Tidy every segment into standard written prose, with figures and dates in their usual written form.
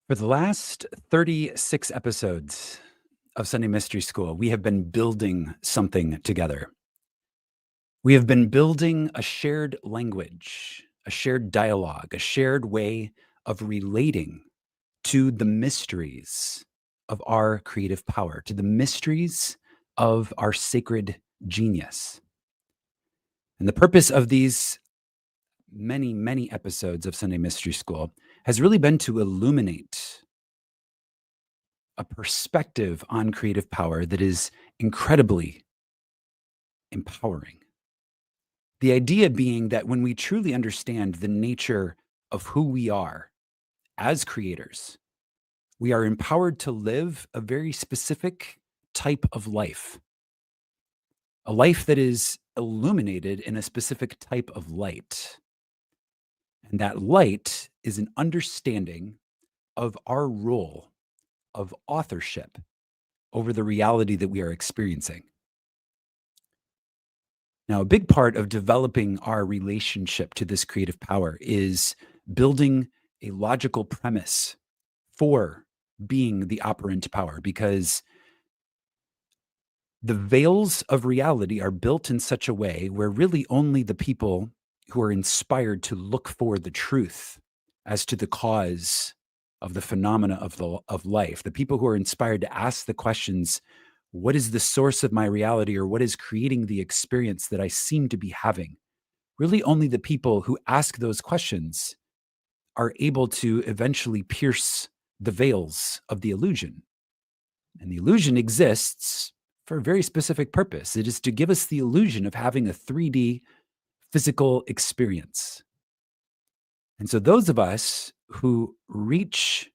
For the last 36 episodes of Sunday Mystery School, we have been building something together. We have been building a shared language, a shared dialogue, a shared way of relating to the mysteries of our creative power, to the mysteries of our sacred genius. And the purpose of these many, many episodes of Sunday Mystery School has really been to illuminate a perspective on creative power that is incredibly empowering. The idea being that when we truly understand the nature of who we are as creators, we are empowered to live a very specific type of life, a life that is illuminated in a specific type of light. And that light is an understanding of our role of authorship over the reality that we are experiencing. Now, a big part of developing our relationship to this creative power is building a logical premise for being the operant power, because the veils of reality are built in such a way where really only the people who are inspired to look for the truth as to the cause of the phenomena of life, the people who are inspired to ask the questions, what is the source of my reality, or what is creating the experience that I seem to be having? Really, only the people who ask those questions are able to eventually pierce the veils of the illusion. And the illusion exists for a very specific purpose. It is to give us the illusion of having a 3D physical experience. And so those of us who reach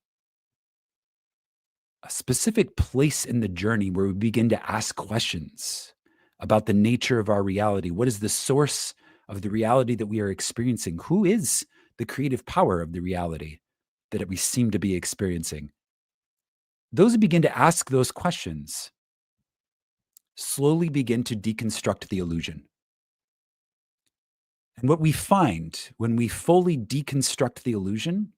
a specific place in the journey where we begin to ask questions about the nature of our reality. What is the source of the reality that we are experiencing? Who is the creative power of the reality that we seem to be experiencing? Those who begin to ask those questions slowly begin to deconstruct the illusion. And what we find when we fully deconstruct the illusion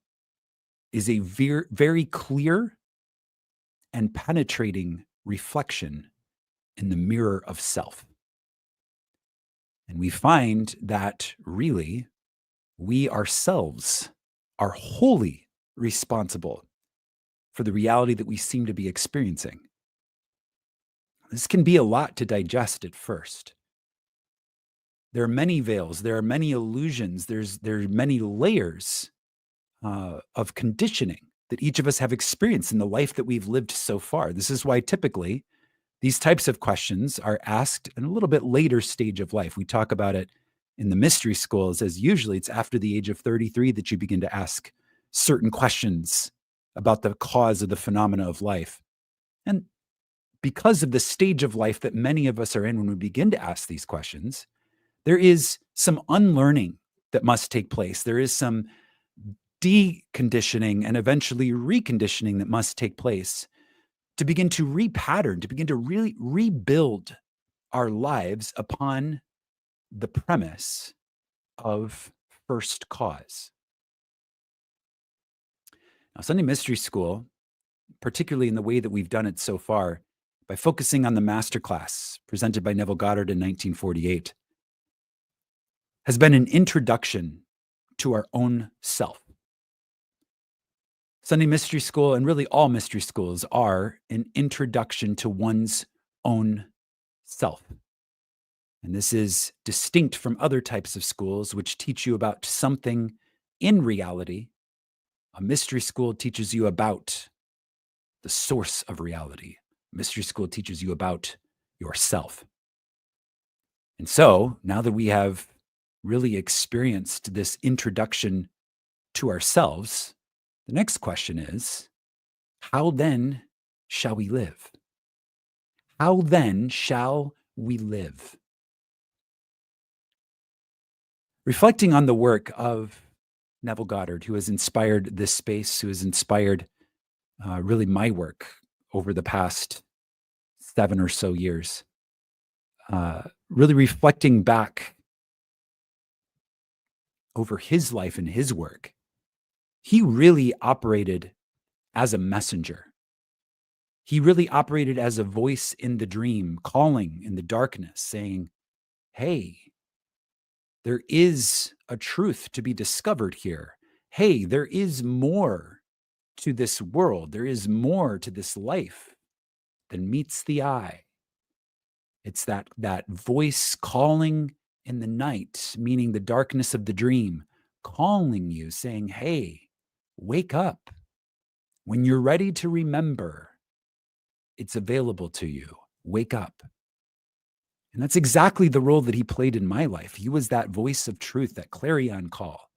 is a very clear and penetrating reflection in the mirror of self. And we find that really we ourselves are wholly responsible for the reality that we seem to be experiencing. This can be a lot to digest at first. There are many veils, there are many illusions, there are many layers of conditioning that each of us have experienced in the life that we've lived so far. This is why typically these types of questions are asked in a little bit later stage of life. We talk about it in the mystery schools as usually it's after the age of 33 that you begin to ask certain questions about the cause of the phenomena of life. And because of the stage of life that many of us are in when we begin to ask these questions, there is some unlearning that must take place. There is some deconditioning and eventually reconditioning that must take place to begin to repattern, to begin to really rebuild our lives upon the premise of first cause. Now, Sunday Mystery School, particularly in the way that we've done it so far, by focusing on the Masterclass presented by Neville Goddard in 1948, has been an introduction to our own self. Sunday Mystery School, and really all mystery schools, are an introduction to one's own self. And this is distinct from other types of schools which teach you about something in reality. A mystery school teaches you about the source of reality. Mystery school teaches you about yourself. And so now that we have really experienced this introduction to ourselves, the next question is, how then shall we live? How then shall we live? Reflecting on the work of Neville Goddard, who has inspired this space, who has inspired really my work over the past 7 or so years, really reflecting back over his life and his work, he really operated as a messenger. He really operated as a voice in the dream, calling in the darkness, saying, hey, there is a truth to be discovered here. Hey, there is more to this world. There is more to this life than meets the eye. It's that voice calling in the night, meaning the darkness of the dream, calling you, saying, hey, wake up. When you're ready to remember, it's available to you. Wake up. And that's exactly the role that he played in my life. He was that voice of truth, that clarion call,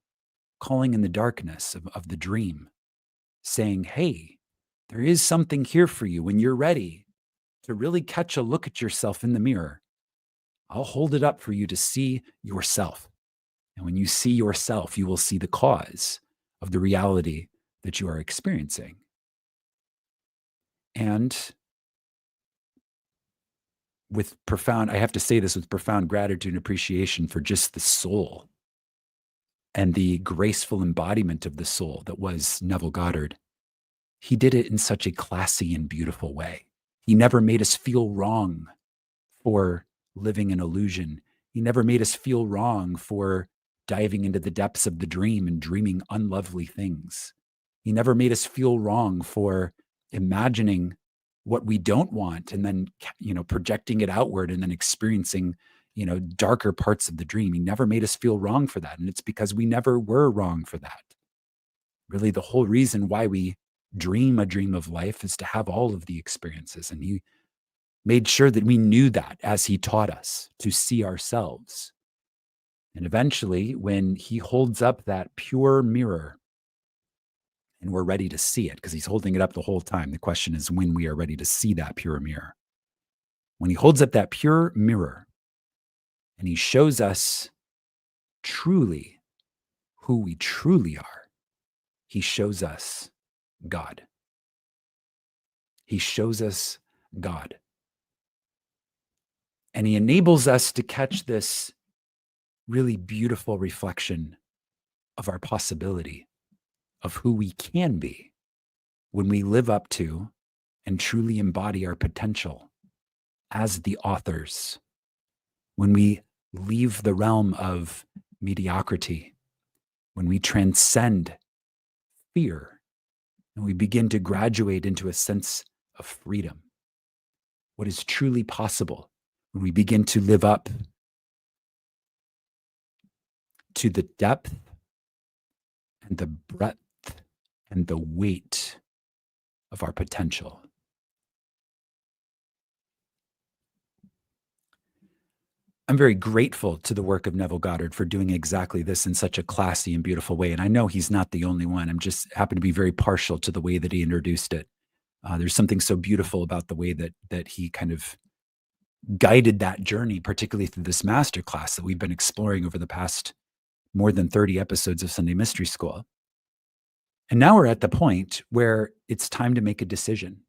calling in the darkness of the dream, saying, hey, there is something here for you when you're ready to really catch a look at yourself in the mirror. I'll hold it up for you to see yourself. And when you see yourself, you will see the cause of the reality that you are experiencing. And with profound, I have to say this with profound gratitude and appreciation for just the soul and the graceful embodiment of the soul that was Neville Goddard. He did it in such a classy and beautiful way. He never made us feel wrong for living an illusion. He never made us feel wrong for diving into the depths of the dream and dreaming unlovely things. He never made us feel wrong for imagining what we don't want and then, projecting it outward and then experiencing, darker parts of the dream. He never made us feel wrong for that. And it's because we never were wrong for that. Really, the whole reason why we dream a dream of life is to have all of the experiences. And he made sure that we knew that as he taught us to see ourselves. And eventually, when he holds up that pure mirror and we're ready to see it, because he's holding it up the whole time. The question is when we are ready to see that pure mirror. When he holds up that pure mirror and he shows us truly who we truly are, he shows us God. He shows us God. And he enables us to catch this really beautiful reflection of our possibility, of who we can be when we live up to and truly embody our potential as the authors, when we leave the realm of mediocrity, when we transcend fear and we begin to graduate into a sense of freedom. What is truly possible when we begin to live up to the depth and the breadth and the weight of our potential. I'm very grateful to the work of Neville Goddard for doing exactly this in such a classy and beautiful way. And I know he's not the only one. I'm just happen to be very partial to the way that he introduced it. There's something so beautiful about the way that he kind of guided that journey, particularly through this masterclass that we've been exploring over the past more than 30 episodes of Sunday Mystery School. And now we're at the point where it's time to make a decision.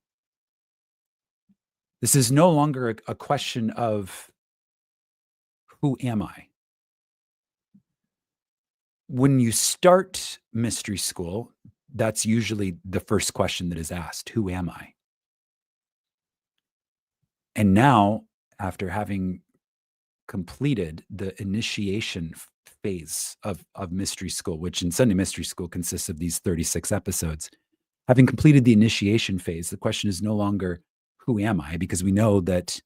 This is no longer a question of who am I? When you start mystery school, that's usually the first question that is asked. Who am I? And now, after having completed the initiation phase of mystery school, which in Sunday Mystery School consists of these 36 episodes, having completed the initiation phase, the question is no longer, who am I? Because we know that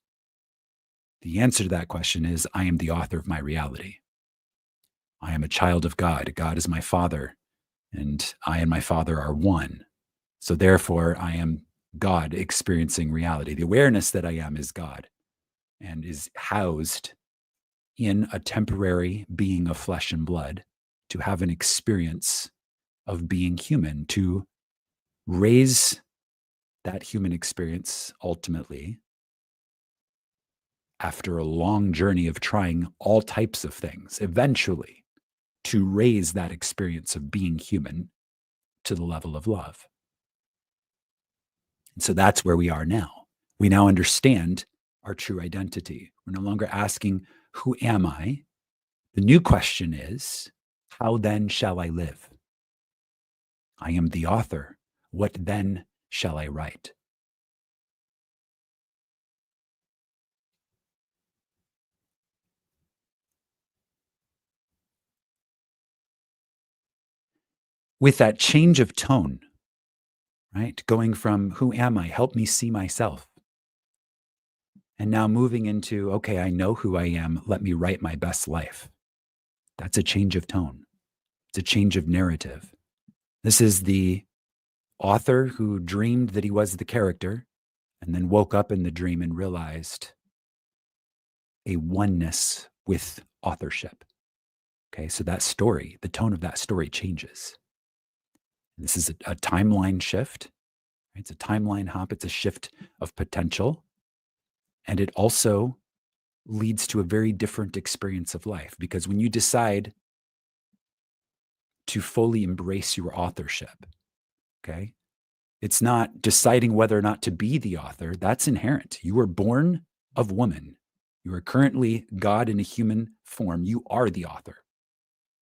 the answer to that question is, I am the author of my reality. I am a child of God. God is my Father, and I and my Father are one. So therefore, I am God experiencing reality. The awareness that I am is God and is housed in a temporary being of flesh and blood to have an experience of being human, to raise that human experience ultimately after a long journey of trying all types of things, eventually to raise that experience of being human to the level of love. And so that's where we are now. We now understand our true identity. We're no longer asking, who am I? The new question is, how then shall I live? I am the author What then shall I write? With that change of tone, right? Going from who am I? Help me see myself. And now moving into, okay, I know who I am. Let me write my best life. That's a change of tone. It's a change of narrative. This is the author who dreamed that he was the character and then woke up in the dream and realized a oneness with authorship. Okay, so that story, the tone of that story changes. This is a timeline shift. Right? It's a timeline hop. It's a shift of potential. And it also leads to a very different experience of life, because when you decide to fully embrace your authorship, okay, it's not deciding whether or not to be the author. That's inherent. You were born of woman. You are currently God in a human form. You are the author.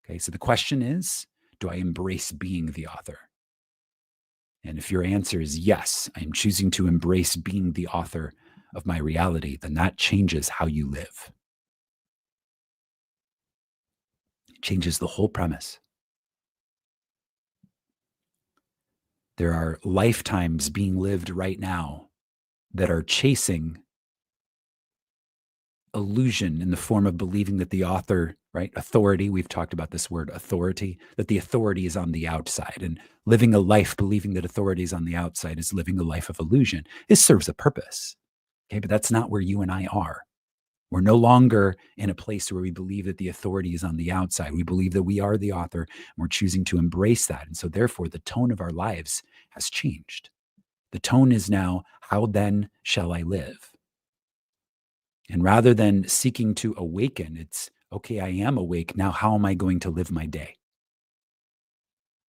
Okay, so the question is, do I embrace being the author? And if your answer is yes, I am choosing to embrace being the author of my reality, then that changes how you live. It changes the whole premise. There are lifetimes being lived right now that are chasing illusion in the form of believing that the author, right, authority, we've talked about this word authority, that the authority is on the outside, and living a life believing that authority is on the outside is living a life of illusion. It serves a purpose. Okay, but that's not where you and I are. We're no longer in a place where we believe that the authority is on the outside. We believe that we are the author, and we're choosing to embrace that. And so therefore, the tone of our lives has changed. The tone is now, how then shall I live? And rather than seeking to awaken, it's, okay, I am awake. Now, how am I going to live my day?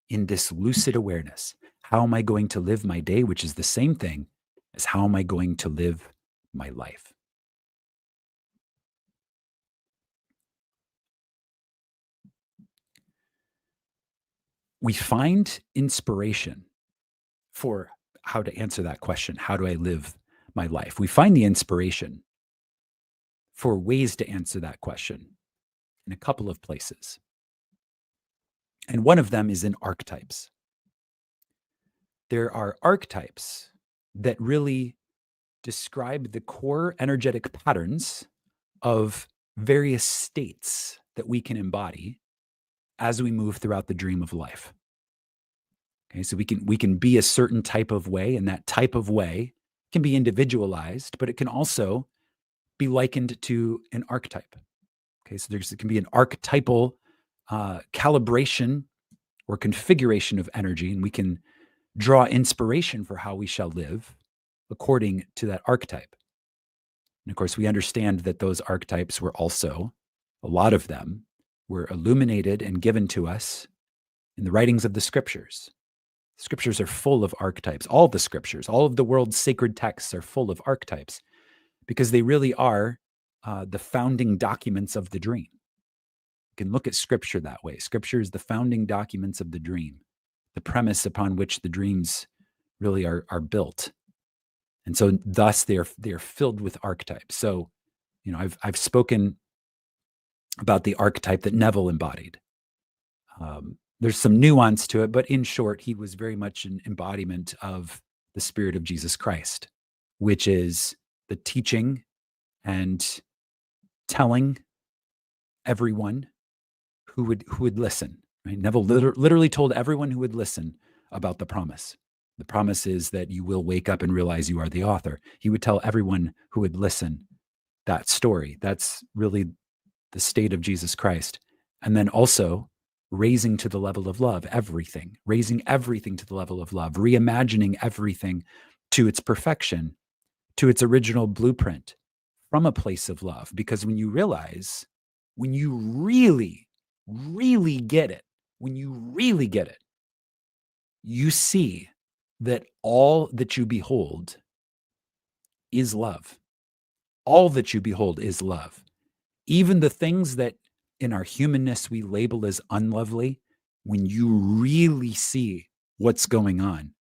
In this lucid awareness, how am I going to live my day, which is the same thing as how am I going to live my life? We find inspiration for how to answer that question. How do I live my life? We find the inspiration for ways to answer that question in a couple of places. And one of them is in archetypes. There are archetypes that really describe the core energetic patterns of various states that we can embody as we move throughout the dream of life. Okay, so we can be a certain type of way, and that type of way can be individualized, but it can also be likened to an archetype. Okay, so there can be an archetypal calibration or configuration of energy, and we can draw inspiration for how we shall live according to that archetype. And of course, we understand that those archetypes were also, a lot of them, were illuminated and given to us in the writings of the scriptures. Scriptures are full of archetypes. All the scriptures, all of the world's sacred texts are full of archetypes because they really are the founding documents of the dream. You can look at scripture that way. Scripture is the founding documents of the dream, the premise upon which the dreams really are built. And so thus they are filled with archetypes. So, you know, I've spoken about the archetype that Neville embodied. There's some nuance to it, but in short, he was very much an embodiment of the spirit of Jesus Christ, which is the teaching and telling everyone who would listen. Right? Neville literally told everyone who would listen about the promise. The promise is that you will wake up and realize you are the author. He would tell everyone who would listen that story. That's really the state of Jesus Christ. And then also raising to the level of love everything, raising everything to the level of love, reimagining everything to its perfection, to its original blueprint from a place of love. Because when you realize, when you really, really get it, when you really get it, you see that all that you behold is love. All that you behold is love. Even the things that in our humanness we label as unlovely, when you really see what's going on,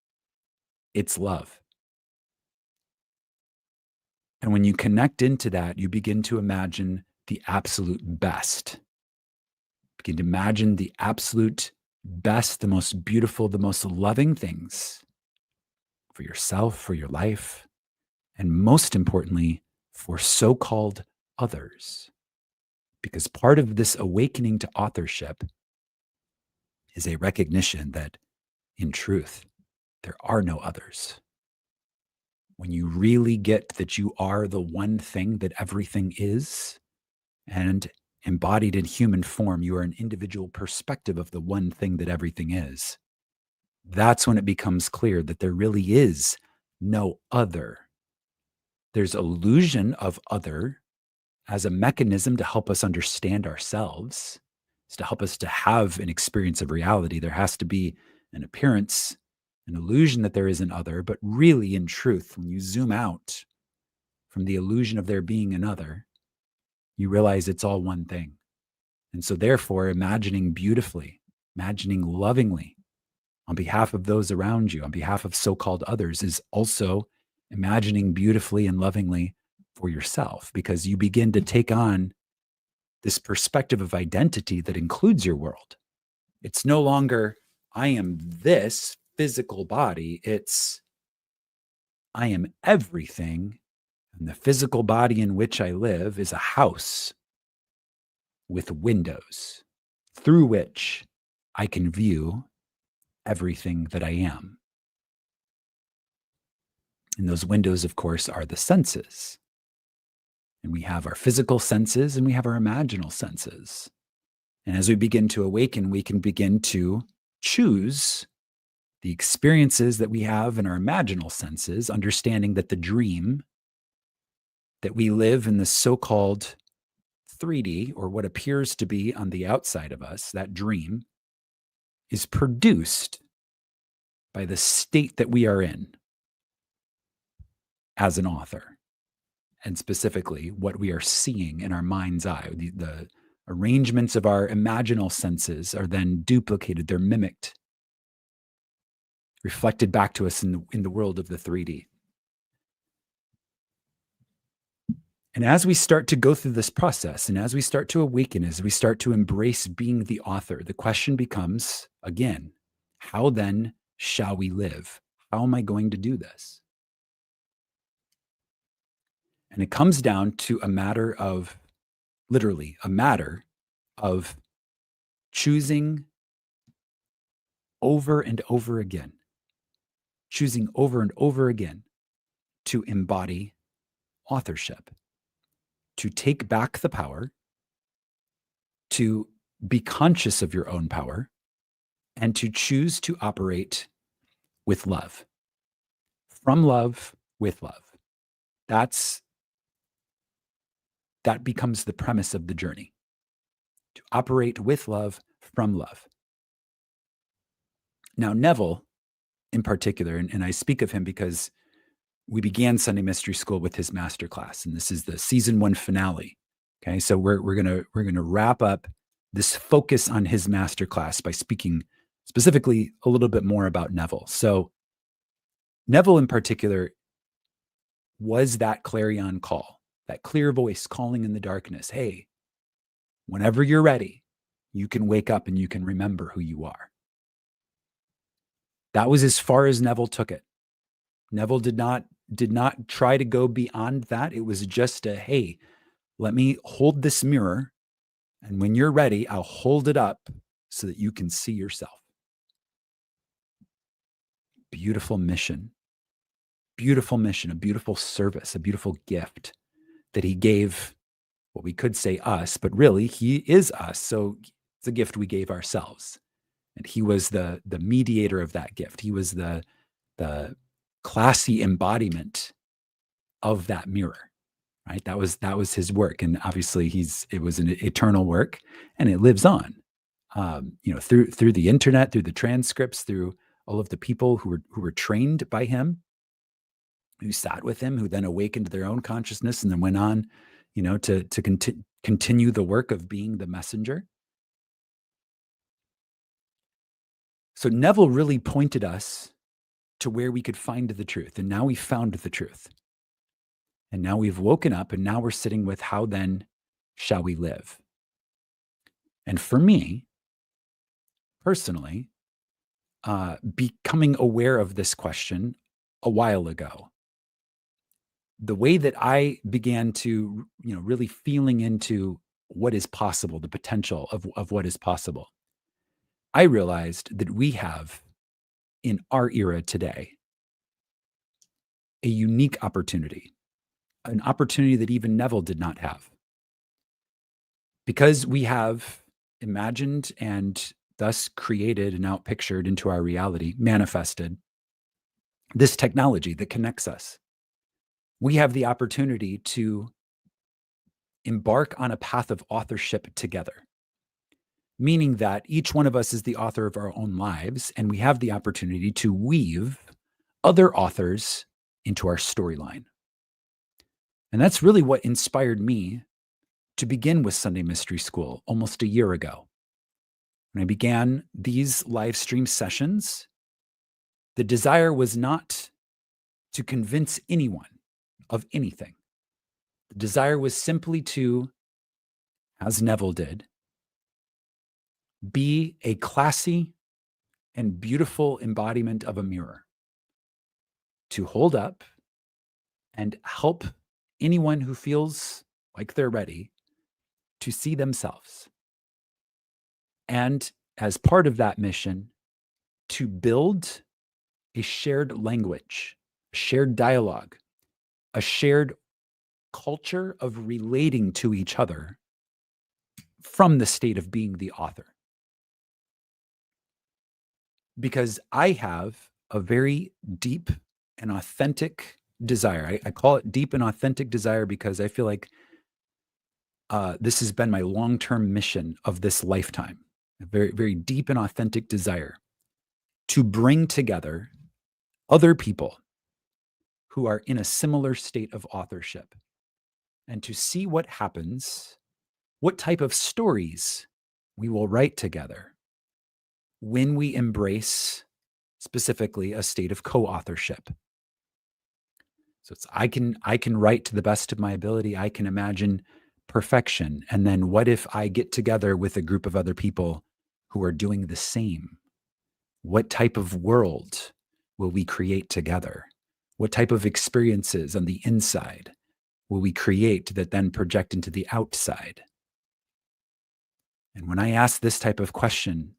It's love. And when you connect into that, you begin to imagine the absolute best. Begin to imagine the absolute best, the most beautiful, the most loving things for yourself, for your life, and most importantly, for so-called others. Because part of this awakening to authorship is a recognition that, in truth, there are no others. When you really get that you are the one thing that everything is, and embodied in human form, you are an individual perspective of the one thing that everything is. That's when it becomes clear that there really is no other. There's illusion of other as a mechanism to help us understand ourselves, to help us to have an experience of reality. There has to be an appearance, an illusion that there is an other, but really, in truth, when you zoom out from the illusion of there being another, you realize it's all one thing. And so therefore, imagining beautifully, imagining lovingly on behalf of those around you, on behalf of so-called others, is also imagining beautifully and lovingly for yourself, because you begin to take on this perspective of identity that includes your world. It's no longer, I am this physical body. It's, I am everything. And the physical body in which I live is a house with windows through which I can view everything that I am. And those windows, of course, are the senses. And we have our physical senses and we have our imaginal senses. And as we begin to awaken, we can begin to choose the experiences that we have in our imaginal senses, understanding that the dream that we live in the so-called 3D, or what appears to be on the outside of us, that dream is produced by the state that we are in as an author, and specifically what we are seeing in our mind's eye. The arrangements of our imaginal senses are then duplicated, they're mimicked, reflected back to us in the world of the 3D. And as we start to go through this process, and as we start to awaken, as we start to embrace being the author, the question becomes, again, how then shall we live? How am I going to do this? And it comes down to a matter of, literally, a matter of choosing over and over again, choosing over and over again to embody authorship, to take back the power, to be conscious of your own power, and to choose to operate with love, from love, with love. That becomes the premise of the journey, to operate with love, from love. Now, Neville, in particular, and I speak of him because we began Sunday Mystery School with his masterclass, and this is the season 1 finale. Okay, so we're gonna wrap up this focus on his masterclass by speaking specifically a little bit more about Neville. So Neville, in particular, was that clarion call, that clear voice calling in the darkness. Hey, whenever you're ready, you can wake up and you can remember who you are. That was as far as Neville took it. Neville did not try to go beyond that. It was just a, hey, let me hold this mirror, and when you're ready, I'll hold it up so that you can see yourself. Beautiful mission, a beautiful service, a beautiful gift that he gave, what we could say us, but really he is us. So it's a gift we gave ourselves. And he was the mediator of that gift. He was the classy embodiment of that mirror, right? That was his work. And obviously it was an eternal work, and it lives on, through the internet, through the transcripts, through all of the people who were trained by him, who sat with him, who then awakened their own consciousness and then went on, to continue the work of being the messenger. So Neville really pointed us to where we could find the truth. And now we found the truth. And now we've woken up, and now we're sitting with how then shall we live? And for me, personally, becoming aware of this question a while ago, the way that I began to, really feeling into what is possible, the potential of what is possible, I realized that we have in our era today a unique opportunity, an opportunity that even Neville did not have. Because we have imagined and thus created and outpictured into our reality, manifested this technology that connects us. We have the opportunity to embark on a path of authorship together, meaning that each one of us is the author of our own lives, and we have the opportunity to weave other authors into our storyline. And that's really what inspired me to begin with Sunday Mystery School almost a year ago. When I began these live stream sessions, the desire was not to convince anyone of anything. The desire was simply to, as Neville did, be a classy and beautiful embodiment of a mirror, to hold up and help anyone who feels like they're ready to see themselves. And as part of that mission, to build a shared language, a shared dialogue, a shared culture of relating to each other from the state of being the author. Because I have a very deep and authentic desire. I call it deep and authentic desire because I feel like this has been my long-term mission of this lifetime. A very, very deep and authentic desire to bring together other people who are in a similar state of authorship and to see what happens, what type of stories we will write together when we embrace specifically a state of co-authorship. So I can write to the best of my ability. I can imagine perfection. And then what if I get together with a group of other people who are doing the same? What type of world will we create together? What type of experiences on the inside will we create that then project into the outside? And when I ask this type of question,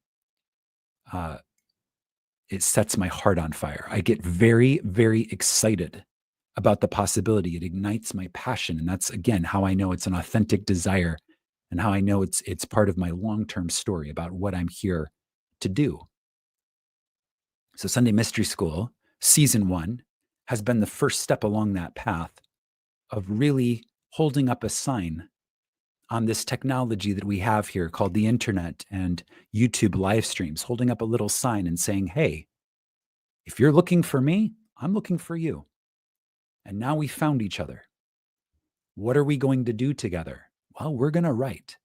it sets my heart on fire. I get very, very excited about the possibility. It ignites my passion. And that's, again, how I know it's an authentic desire and how I know it's part of my long-term story about what I'm here to do. So Sunday Mystery School, season 1, has been the first step along that path of really holding up a sign on this technology that we have here called the internet and YouTube live streams, holding up a little sign and saying, hey, if you're looking for me, I'm looking for you. And now we found each other. What are we going to do together? Well, we're going to write.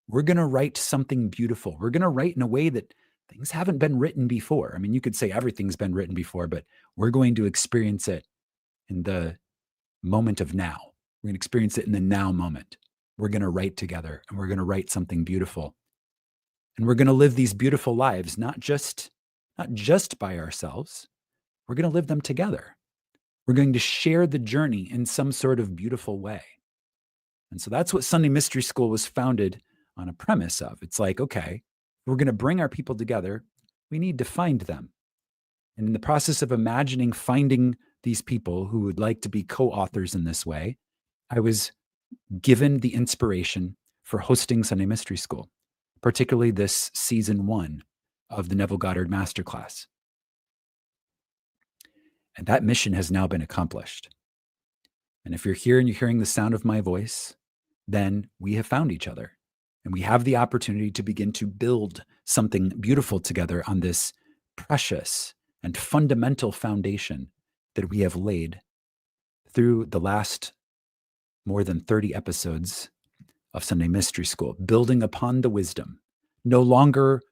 We're going to write something beautiful. We're going to write in a way that things haven't been written before. I mean, you could say everything's been written before, but we're going to experience it in the moment of now. We're going to experience it in the now moment. We're going to write together, and we're going to write something beautiful. And we're going to live these beautiful lives, not just by ourselves. We're going to live them together. We're going to share the journey in some sort of beautiful way. And so that's what Sunday Mystery School was founded on a premise of. It's like, okay, we're going to bring our people together. We need to find them. And in the process of imagining finding these people who would like to be co-authors in this way, I was given the inspiration for hosting Sunday Mystery School, particularly this season 1 of the Neville Goddard Masterclass. And that mission has now been accomplished. And if you're here and you're hearing the sound of my voice, then we have found each other. And we have the opportunity to begin to build something beautiful together on this precious and fundamental foundation that we have laid through the last more than 30 episodes of Sunday Mystery School, building upon the wisdom, no longer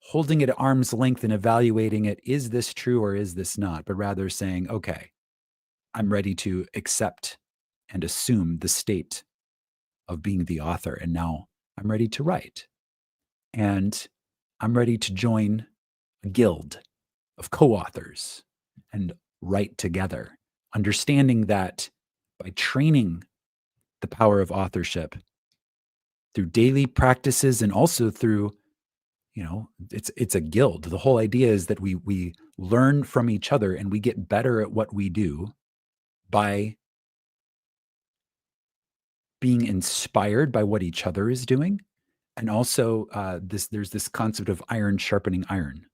holding it at arm's length and evaluating it. Is this true or is this not? But rather saying, okay, I'm ready to accept and assume the state of being the author. And now I'm ready to write. And I'm ready to join a guild of co-authors and write together, understanding that by training the power of authorship through daily practices and also through, it's a guild. The whole idea is that we learn from each other and we get better at what we do by being inspired by what each other is doing. And also there's this concept of iron sharpening iron.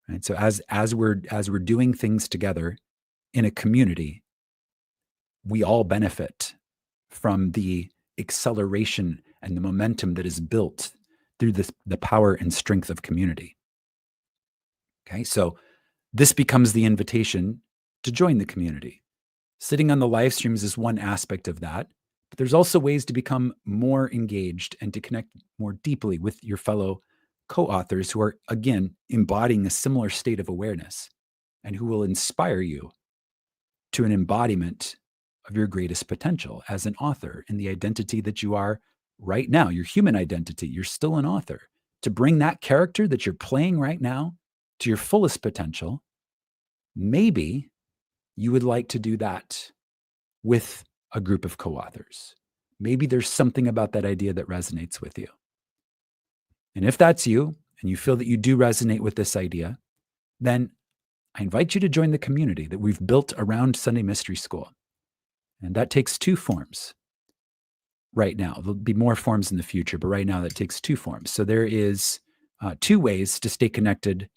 Right? So as we're doing things together in a community, we all benefit from the acceleration and the momentum that is built through the power and strength of community. Okay, so this becomes the invitation to join the community. Sitting on the live streams is one aspect of that, but there's also ways to become more engaged and to connect more deeply with your fellow co-authors who are, again, embodying a similar state of awareness and who will inspire you to an embodiment of your greatest potential as an author in the identity that you are right now, your human identity. You're still an author. To bring that character that you're playing right now to your fullest potential, maybe you would like to do that with a group of co-authors. Maybe there's something about that idea that resonates with you. And if that's you, and you feel that you do resonate with this idea, then I invite you to join the community that we've built around Sunday Mystery School. And that takes two forms right now. There'll be more forms in the future, but right now that takes two forms. So there is two ways to stay connected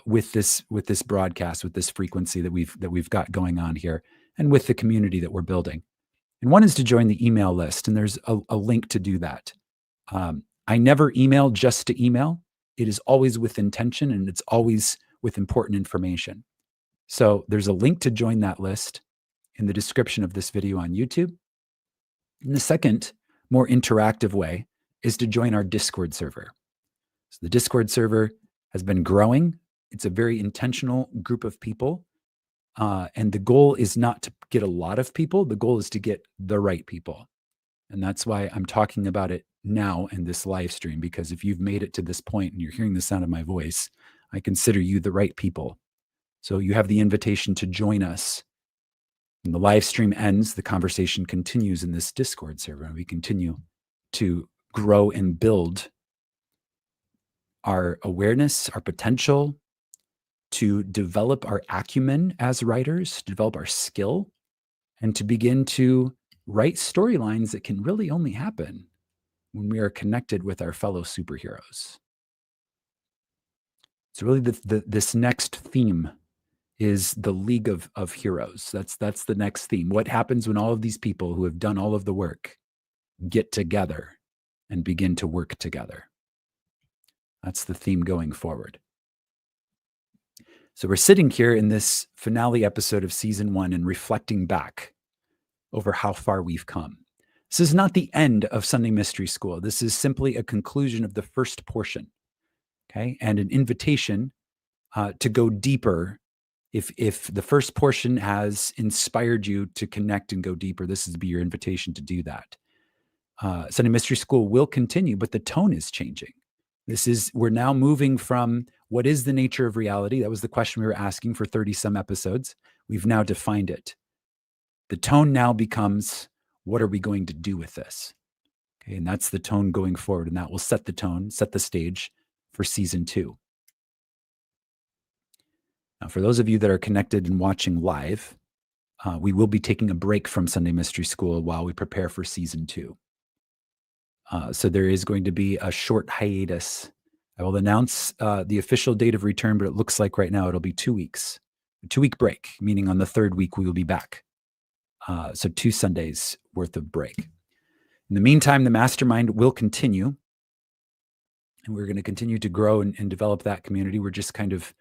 with this broadcast, with this frequency that we've got going on here, and with the community that we're building. And one is to join the email list, and there's a link to do that. I never email just to email. It is always with intention, and it's always with important information. So there's a link to join that list in the description of this video on YouTube. And the second, more interactive way is to join our Discord server. So the Discord server has been growing. It's a very intentional group of people. And the goal is not to get a lot of people. The goal is to get the right people. And that's why I'm talking about it now in this live stream, because if you've made it to this point and you're hearing the sound of my voice, I consider you the right people. So you have the invitation to join us. When the live stream ends, the conversation continues in this Discord server, and we continue to grow and build our awareness, our potential, to develop our acumen as writers, to develop our skill, and to begin to write storylines that can really only happen when we are connected with our fellow superheroes. So really this next theme is the League of Heroes. That's the next theme. What happens when all of these people who have done all of the work get together and begin to work together? That's the theme going forward. So we're sitting here in this finale episode of season 1 and reflecting back over how far we've come. This is not the end of Sunday Mystery School. This is simply a conclusion of the first portion, okay? And an invitation to go deeper. If the first portion has inspired you to connect and go deeper, this is be your invitation to do that. Sunday Mystery School will continue, but the tone is changing. We're now moving from what is the nature of reality? That was the question we were asking for 30 some episodes. We've now defined it. The tone now becomes, what are we going to do with this? Okay, and that's the tone going forward, and that will set the tone, set the stage for season 2. Now, for those of you that are connected and watching live, we will be taking a break from Sunday Mystery School while we prepare for season 2. So there is going to be a short hiatus. I will announce the official date of return, but it looks like right now it'll be 2 weeks. A 2-week break, meaning on the 3rd week we will be back. So 2 Sundays worth of break. In the meantime, the mastermind will continue, and we're going to continue to grow and develop that community. We're just kind of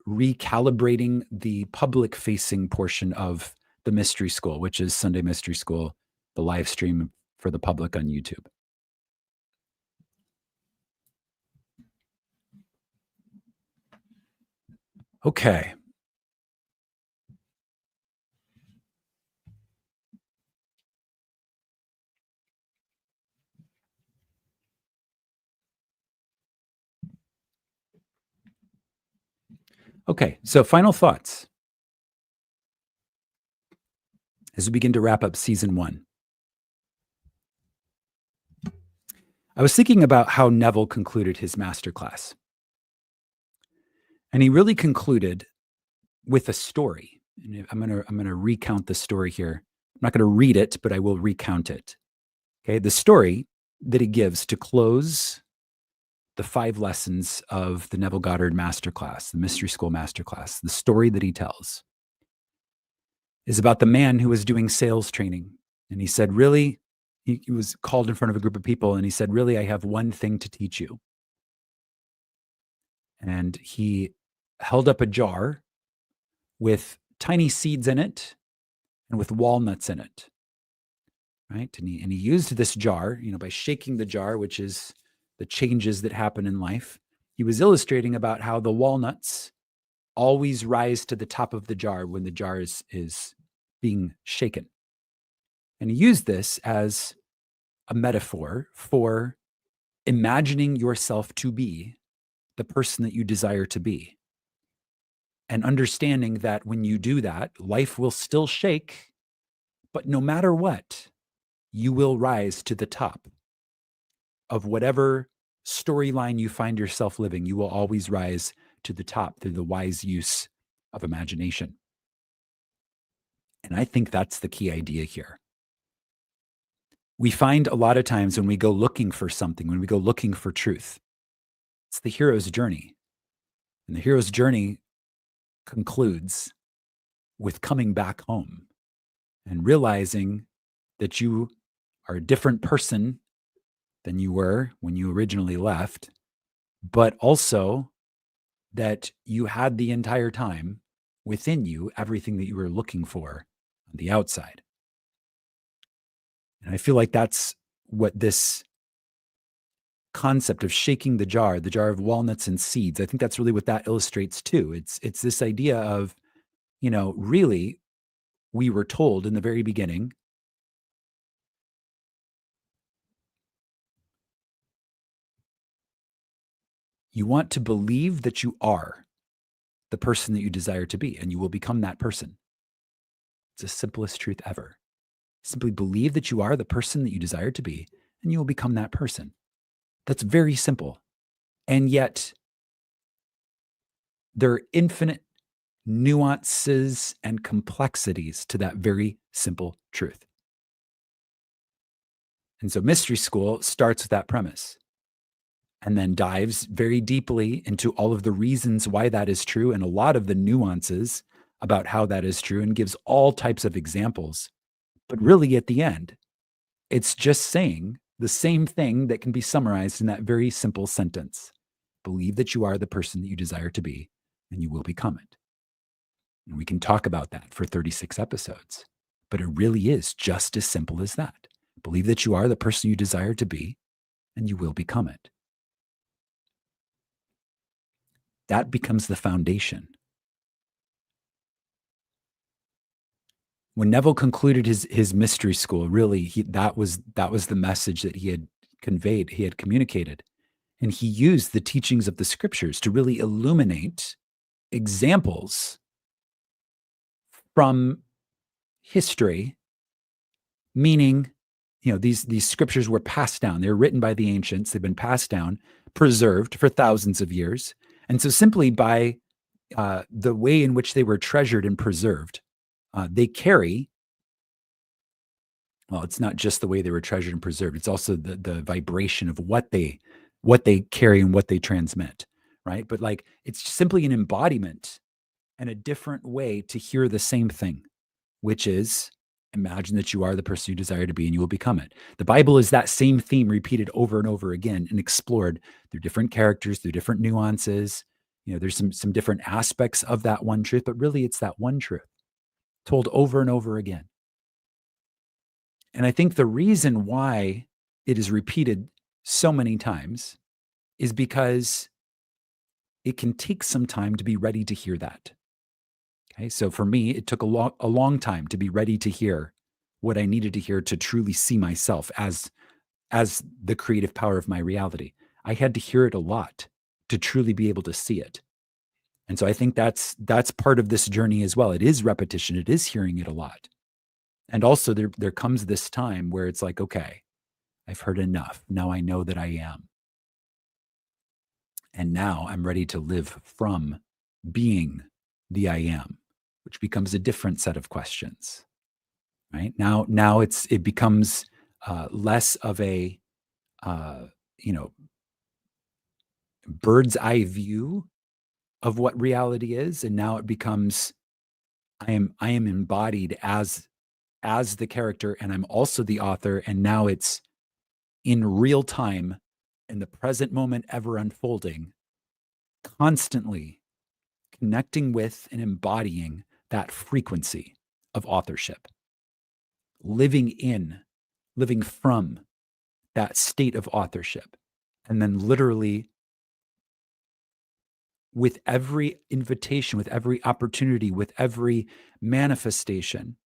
recalibrating the public-facing portion of the Mystery School, which is Sunday Mystery School, the live stream for the public on YouTube. Okay. Okay. So, final thoughts as we begin to wrap up season one. I was thinking about how Neville concluded his masterclass, and he really concluded with a story. And I'm gonna recount the story here. I'm not gonna read it, but I will recount it. Okay, the story that he gives to close the 5 lessons of the Neville Goddard Masterclass, the Mystery School Masterclass. The story that he tells is about the man who was doing sales training, and he said, "Really," he was called in front of a group of people, and he said, "Really, I have one thing to teach you." And he held up a jar with tiny seeds in it and with walnuts in it, right? And he used this jar, by shaking the jar, which is the changes that happen in life. He was illustrating about how the walnuts always rise to the top of the jar when the jar is being shaken. And he used this as a metaphor for imagining yourself to be the person that you desire to be, and understanding that when you do that, life will still shake, but no matter what, you will rise to the top of whatever storyline you find yourself living. You will always rise to the top through the wise use of imagination. And I think that's the key idea here. We find a lot of times when we go looking for something, when we go looking for truth, it's the hero's journey. And the hero's journey concludes with coming back home and realizing that you are a different person than you were when you originally left, but also that you had the entire time within you everything that you were looking for on the outside. And I feel like that's what this concept of shaking the jar of walnuts and seeds, I think that's really what that illustrates too. It's this idea of, really, we were told in the very beginning, you want to believe that you are the person that you desire to be, and you will become that person. It's the simplest truth ever. Simply believe that you are the person that you desire to be, and you will become that person. That's very simple. And yet, there are infinite nuances and complexities to that very simple truth. And so, Mystery School starts with that premise and then dives very deeply into all of the reasons why that is true and a lot of the nuances about how that is true, and gives all types of examples. But really, at the end, it's just saying the same thing that can be summarized in that very simple sentence. Believe that you are the person that you desire to be, and you will become it. And we can talk about that for 36 episodes, but it really is just as simple as that. Believe that you are the person you desire to be, and you will become it. That becomes the foundation. When Neville concluded his mystery school, really, that was the message that he had conveyed, he had communicated. And he used the teachings of the scriptures to really illuminate examples from history, meaning, these scriptures were passed down. They're written by the ancients. They've been passed down, preserved for thousands of years. And so simply by the way in which they were treasured and preserved, they carry, well, it's not just the way they were treasured and preserved. It's also the vibration of what they carry and what they transmit, right? But like, it's simply an embodiment and a different way to hear the same thing, which is imagine that you are the person you desire to be and you will become it. The Bible is that same theme repeated over and over again and explored through different characters, through different nuances. There's some different aspects of that one truth, but really it's that one truth told over and over again. And I think the reason why it is repeated so many times is because it can take some time to be ready to hear that. Okay, so for me, it took a long time to be ready to hear what I needed to hear to truly see myself as the creative power of my reality. I had to hear it a lot to truly be able to see it. And so I think that's part of this journey as well. It is repetition. It is hearing it a lot. And also there comes this time where it's like, okay, I've heard enough. Now I know that I am. And now I'm ready to live from being the I am, which becomes a different set of questions. Right? Now it becomes less of a you know, bird's eye view of what reality is, and now it becomes I am embodied as the character, and I'm also the author, and now it's in real time, in the present moment, ever unfolding, constantly connecting with and embodying that frequency of authorship, living from that state of authorship, and then literally with every invitation, with every opportunity, with every manifestation,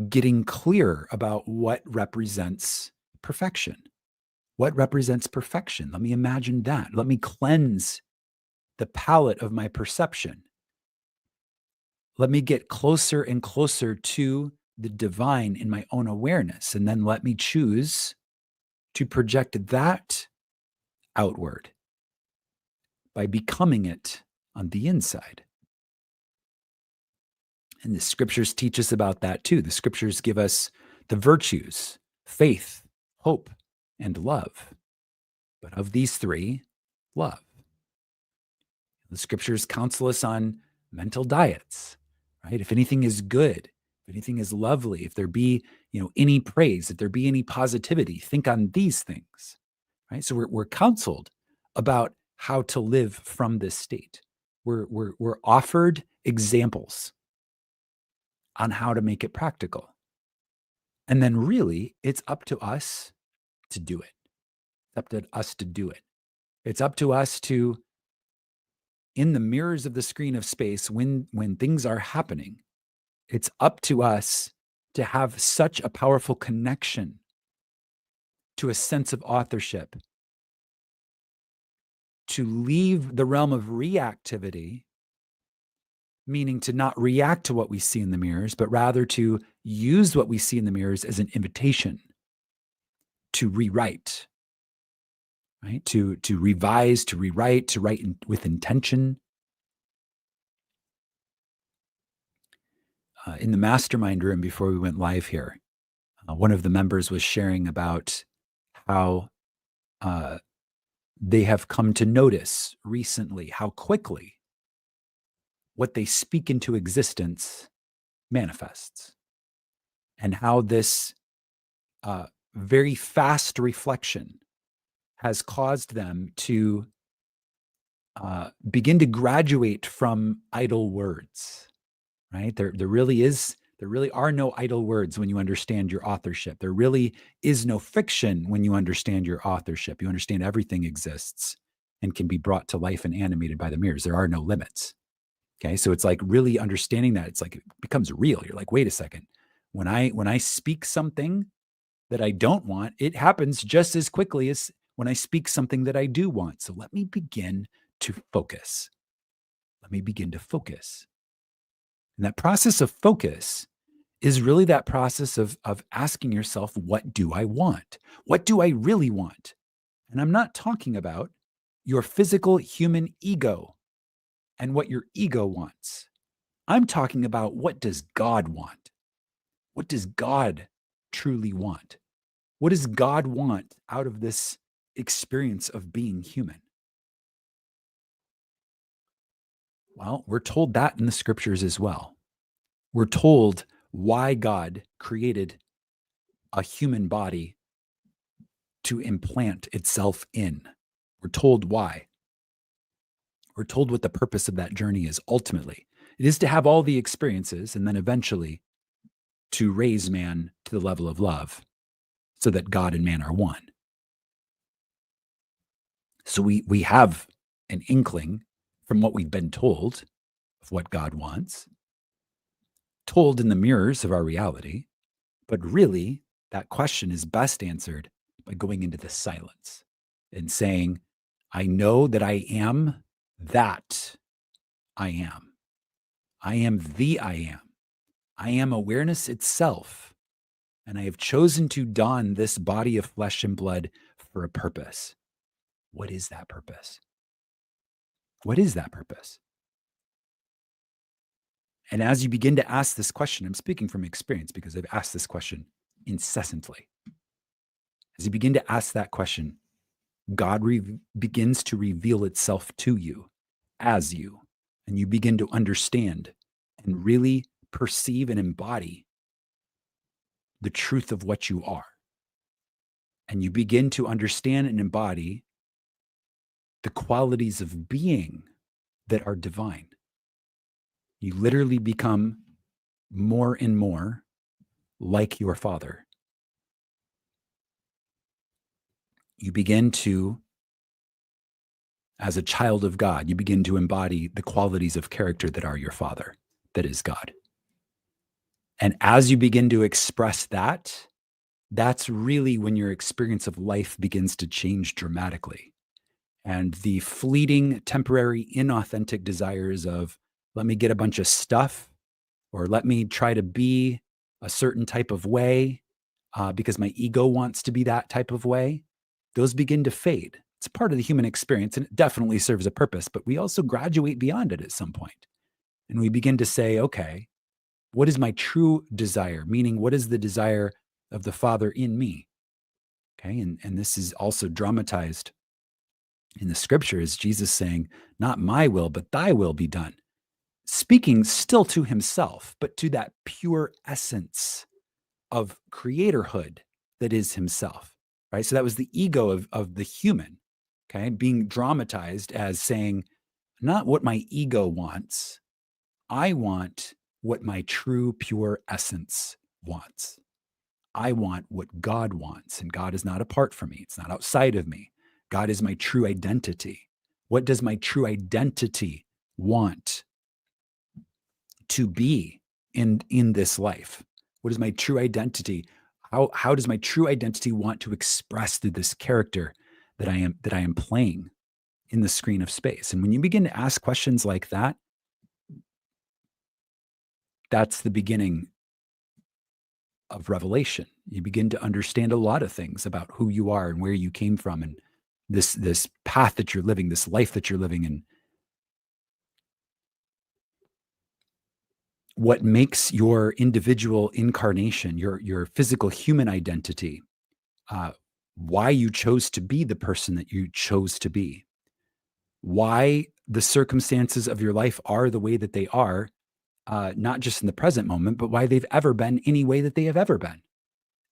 getting clear about what represents perfection. What represents perfection? Let me imagine that. Let me cleanse the palette of my perception. Let me get closer and closer to the divine in my own awareness. And then let me choose to project that outward by becoming it on the inside. And the scriptures teach us about that too. The scriptures give us the virtues, faith, hope, and love. But of these three, love. The scriptures counsel us on mental diets, right? If anything is good, if anything is lovely, if there be, any praise, if there be any positivity, think on these things, right? So we're counseled about how to live from this state. We're offered examples on how to make it practical. And then really, it's up to us to do it. It's up to us to do it. It's up to us to, in the mirrors of the screen of space, when things are happening, it's up to us to have such a powerful connection to a sense of authorship, to leave the realm of reactivity, meaning to not react to what we see in the mirrors, but rather to use what we see in the mirrors as an invitation to rewrite, right? To revise, to rewrite, to write with intention. In the mastermind room before we went live here, one of the members was sharing about how they have come to notice recently how quickly what they speak into existence manifests, and how this very fast reflection has caused them to begin to graduate from idle words, right? There really are no idle words when you understand your authorship. There really is no fiction when you understand your authorship. You understand everything exists and can be brought to life and animated by the mirrors. There are no limits. Okay. So it's like really understanding that it's like, it becomes real. You're like, wait a second. When I speak something that I don't want, it happens just as quickly as when I speak something that I do want. So let me begin to focus. Let me begin to focus. And that process of focus is really that process of asking yourself, what do I want? What do I really want? And I'm not talking about your physical human ego and what your ego wants. I'm talking about, what does God want? What does God truly want? What does God want out of this experience of being human? Well, we're told that in the scriptures as well. We're told why God created a human body to implant itself in. We're told why. We're told what the purpose of that journey is ultimately. It is to have all the experiences and then eventually to raise man to the level of love so that God and man are one. So we have an inkling from what we've been told of what God wants, told in the mirrors of our reality. But really, that question is best answered by going into the silence and saying, I know that I am that I am. I am the I am. I am awareness itself. And I have chosen to don this body of flesh and blood for a purpose. What is that purpose? What is that purpose? And as you begin to ask this question, I'm speaking from experience because I've asked this question incessantly. As you begin to ask that question, God begins to reveal itself to you as you, and you begin to understand and really perceive and embody the truth of what you are. And you begin to understand and embody the qualities of being that are divine. You literally become more and more like your Father. You begin to, as a child of God, you begin to embody the qualities of character that are your Father, that is God. And as you begin to express that, that's really when your experience of life begins to change dramatically. And the fleeting, temporary, inauthentic desires of, let me get a bunch of stuff, or let me try to be a certain type of way because my ego wants to be that type of way, those begin to fade. It's part of the human experience and it definitely serves a purpose, but we also graduate beyond it at some point. And we begin to say, okay, what is my true desire? Meaning, what is the desire of the Father in me? Okay. And this is also dramatized in the scripture as Jesus saying, not my will, but thy will be done. Speaking still to himself, but to that pure essence of creatorhood that is himself, right? So that was the ego of the human, okay, being dramatized as saying, not what my ego wants, I want what my true pure essence wants. I want what God wants, and God is not apart from me. It's not outside of me. God is my true identity. What does my true identity want to be in this life? What is my true identity? How does my true identity want to express through this character that I am playing in the screen of space? And when you begin to ask questions like that, that's the beginning of revelation. You begin to understand a lot of things about who you are and where you came from and this path that you're living, this life that you're living, and what makes your individual incarnation, your physical human identity, uh, why you chose to be the person that you chose to be, why the circumstances of your life are the way that they are, not just in the present moment, but why they've ever been any way that they have ever been.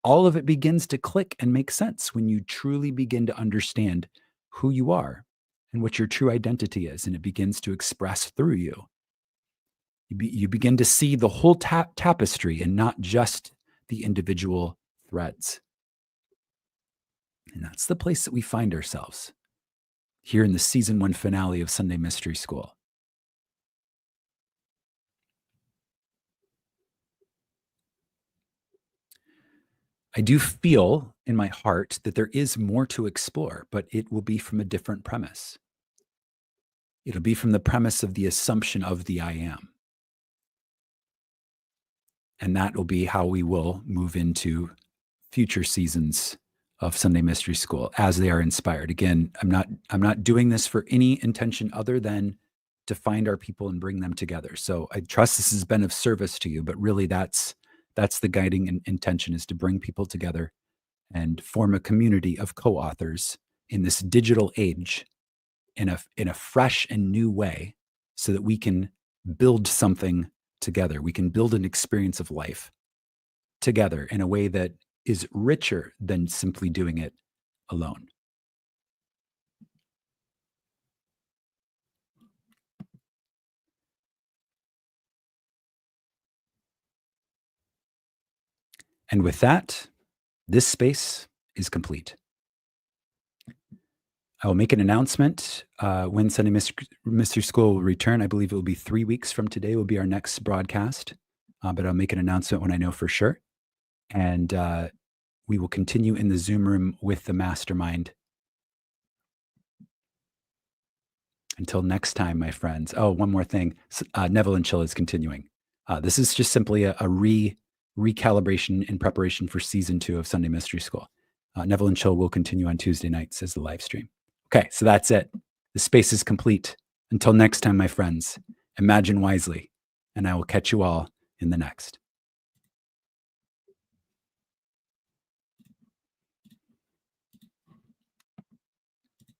All of it begins to click and make sense when you truly begin to understand who you are and what your true identity is, and it begins to express through you. You begin to see the whole tapestry and not just the individual threads. And that's the place that we find ourselves here in the season 1 finale of Sunday Mystery School. I do feel in my heart that there is more to explore, but it will be from a different premise. It'll be from the premise of the assumption of the I am. And that will be how we will move into future seasons of Sunday Mystery School as they are inspired. Again, I'm not doing this for any intention other than to find our people and bring them together. So I trust this has been of service to you, but really that's the guiding intention, is to bring people together and form a community of co-authors in this digital age in a fresh and new way, so that we can build something together. We can build an experience of life together in a way that is richer than simply doing it alone. And with that, this space is complete. I will make an announcement when Sunday Mystery School will return. I believe it will be 3 weeks from today will be our next broadcast, but I'll make an announcement when I know for sure. And we will continue in the Zoom room with the mastermind. Until next time, my friends. Oh, one more thing. Neville and Chill is continuing. This is just simply a recalibration in preparation for season 2 of Sunday Mystery School. Neville and Chill will continue on Tuesday nights as the live stream. Okay, so that's it. The space is complete. Until next time, my friends, imagine wisely, and I will catch you all in the next.